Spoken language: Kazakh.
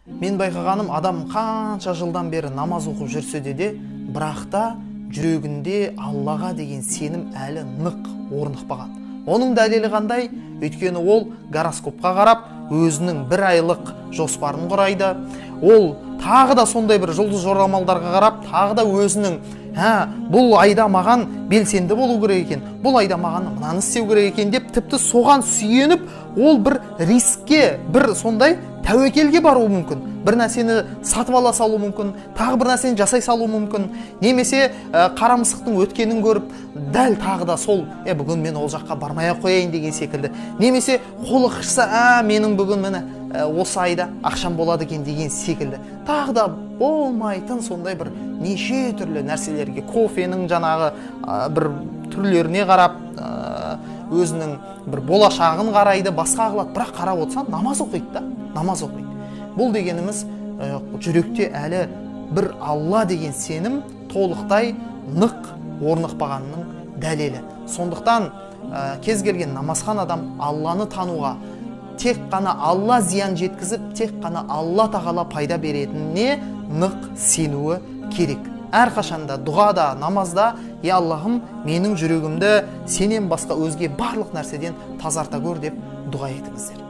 Мен байқағаным, адам қанша жылдан бері намаз оқып жүрсе де, бірақ та жүрегінде Аллаға деген сенім әлі нық орнықпаған. Оның дәлелі қандай? Өйткені ол гороскопқа қарап, өзінің бір айлық жоспарын құрайды. Ол тағы да сондай бір жұлдыз жорамалдарға қарап, тағы да өзінің бұл айда маған белсенді болу керек екен, бұл айда маған мынаны істеу керек екен деп, тіпті соған сүйеніп, ол бір рискке, бір сондай тәуекелге баруы мүмкін. Бір нәрсені сатып ала салу мүмкін, тағы бір нәрсені жасай салу мүмкін. Немесе қара мысықтың өткенін көріп, дәл тағы да сол, бүгін мен ол жаққа бармай ақ қояйын деген секілді. Немесе қолы қышса, менің бүгін міне осы айда ақшам болады екен деген секілді. Тағы да болмайтын сондай бір неше түрлі нәрселерге, кофенің жаңағы бір түрлеріне қарап, өзінің бір болашағын қарайды, басқа қылады. Бірақ қарап отырсаң, намаз оқиды да, намаз оқиды. Бұл дегеніміз жүректе әлі бір Алла деген сенім толықтай нық орнықпағанның дәлелі. Сондықтан кез келген намазхан адам Алланы тануға, тек қана Алла зиян жеткізіп, тек қана Алла тағала пайда беретініне нық сенуі керек. Әрқашанда дұғада, намазда, «Я Аллахым, менің жүрегімді сенен басқа өзге барлық нәрседен тазарта көр» деп дұға етіңіздер.